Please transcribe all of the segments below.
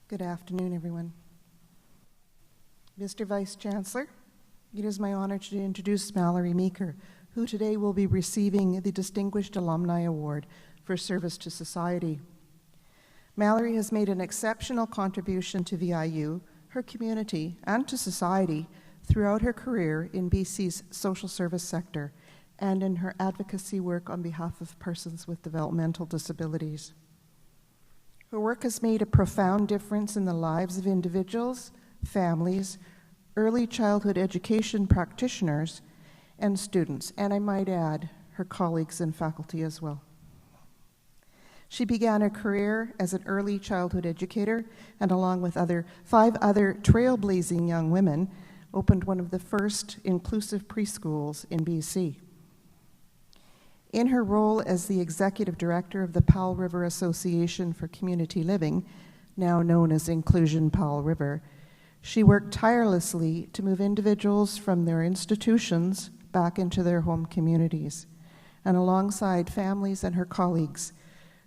Good afternoon, everyone. Mr. Vice Chancellor, it is my honor to introduce Malerie Meeker, who today will be receiving the Distinguished Alumni Award for service to society. Malerie has made an exceptional contribution to VIU, her community, and to society throughout her career in BC's social service sector and in her advocacy work on behalf of persons with developmental disabilities. Her work has made a profound difference in the lives of individuals, families, early childhood education practitioners, and students, and I might add, her colleagues and faculty as well. She began her career as an early childhood educator, and along with 5 other trailblazing young women, opened one of the first inclusive preschools in BC. In her role as the executive director of the Powell River Association for Community Living, now known as Inclusion Powell River, she worked tirelessly to move individuals from their institutions back into their home communities. And alongside families and her colleagues,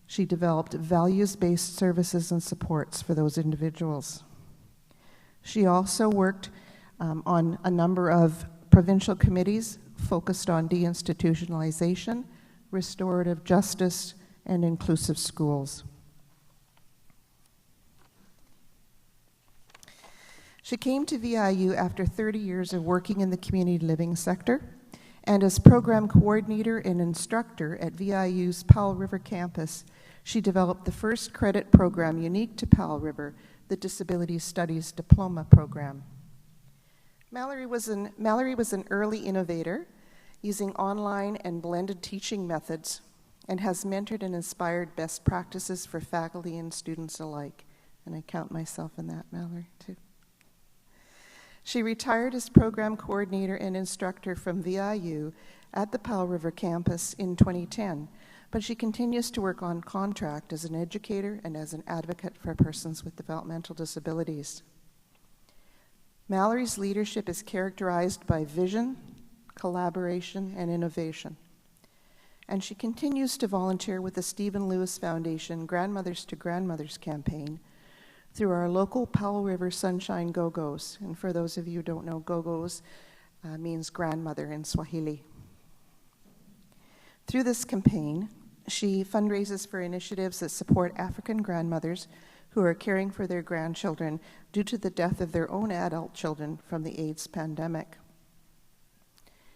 she developed values-based services and supports for those individuals. She also worked on a number of provincial committees focused on deinstitutionalization, restorative justice, and inclusive schools. She came to VIU after 30 years of working in the community living sector, and as program coordinator and instructor at VIU's Powell River campus, she developed the first credit program unique to Powell River, the Disability Studies Diploma program. Malorie was an early innovator, using online and blended teaching methods, and has mentored and inspired best practices for faculty and students alike. And I count myself in that, Malorie, too. She retired as program coordinator and instructor from VIU at the Powell River campus in 2010, but she continues to work on contract as an educator and as an advocate for persons with developmental disabilities. Malorie's leadership is characterized by vision, collaboration, and innovation. And she continues to volunteer with the Stephen Lewis Foundation Grandmothers to Grandmothers campaign through our local Powell River Sunshine Go-Go's. And for those of you who don't know, Go-Go's means grandmother in Swahili. Through this campaign, she fundraises for initiatives that support African grandmothers who are caring for their grandchildren due to the death of their own adult children from the AIDS pandemic.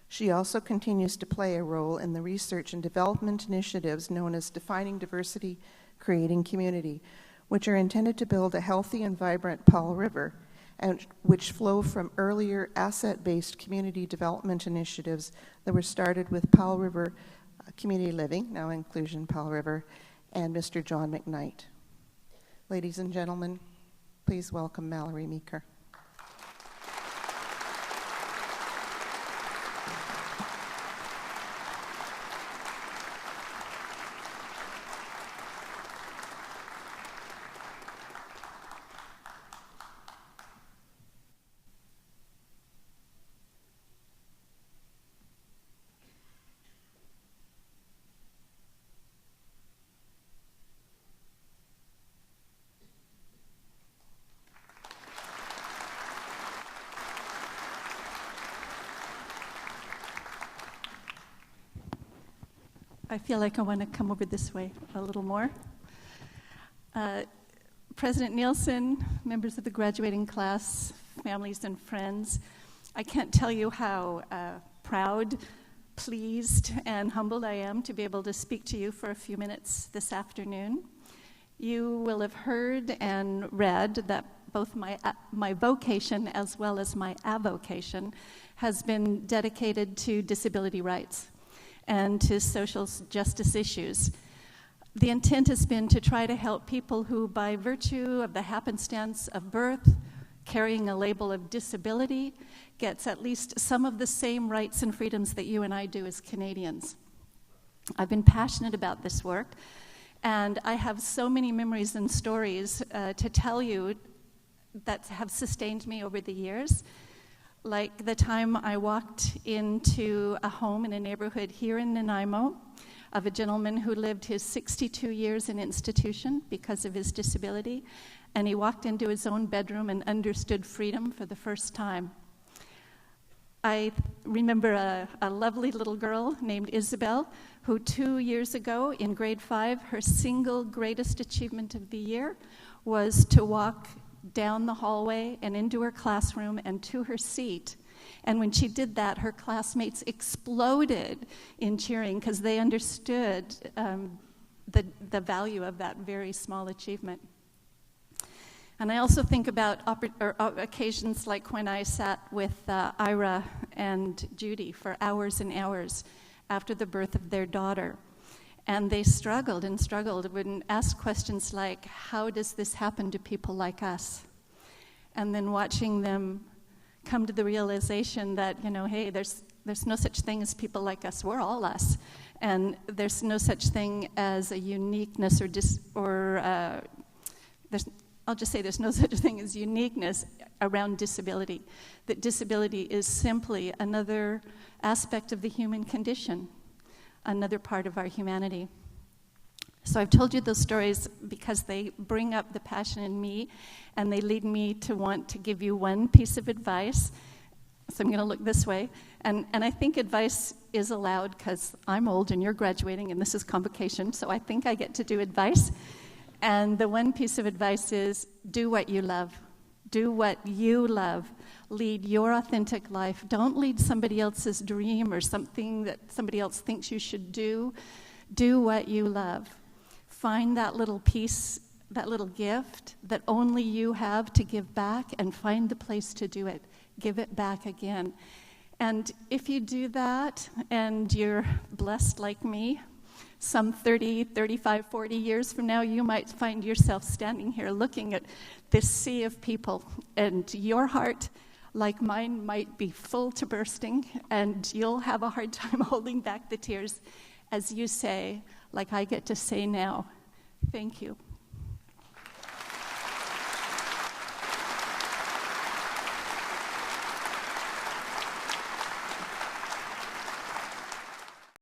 She also continues to play a role in the research and development initiatives known as Defining Diversity, Creating Community, which are intended to build a healthy and vibrant Powell River, and which flow from earlier asset-based community development initiatives that were started with Powell River Community Living, now Inclusion Powell River, and Mr. John McKnight. Ladies and gentlemen, please welcome Malerie Meeker. I feel like I want to come over this way a little more. President Nielsen, members of the graduating class, families and friends, I can't tell you how proud, pleased, and humbled I am to be able to speak to you for a few minutes this afternoon. You will have heard and read that both my vocation as well as my avocation has been dedicated to disability rights and to social justice issues. The intent has been to try to help people who, by virtue of the happenstance of birth, carrying a label of disability, gets at least some of the same rights and freedoms that you and I do as Canadians. I've been passionate about this work, and I have so many memories and stories to tell you that have sustained me over the years. Like the time I walked into a home in a neighborhood here in Nanaimo of a gentleman who lived his 62 years in institution because of his disability, and he walked into his own bedroom and understood freedom for the first time. I remember a lovely little girl named Isabel, who 2 years ago in grade 5, her single greatest achievement of the year was to walk down the hallway and into her classroom and to her seat. And when she did that, her classmates exploded in cheering because they understood the value of that very small achievement. And I also think about occasions like when I sat with Ira and Judy for hours and hours after the birth of their daughter. And they struggled and struggled, would ask questions like, how does this happen to people like us? And then watching them come to the realization that, hey, there's no such thing as people like us. We're all us. And there's no such thing as a uniqueness I'll just say there's no such thing as uniqueness around disability. That disability is simply another aspect of the human condition, another part of our humanity. So I've told you those stories because they bring up the passion in me, and they lead me to want to give you one piece of advice. So I'm going to look this way. And I think advice is allowed because I'm old and you're graduating and this is convocation, so I think I get to do advice. And the one piece of advice is do what you love. Do what you love. Lead your authentic life. Don't lead somebody else's dream or something that somebody else thinks you should do. Do what you love. Find that little piece, that little gift that only you have to give back, and find the place to do it. Give it back again. And if you do that and you're blessed like me, some 30, 35, 40 years from now, you might find yourself standing here looking at this sea of people, and your heart, like mine, might be full to bursting, and you'll have a hard time holding back the tears as you say, like I get to say now, thank you.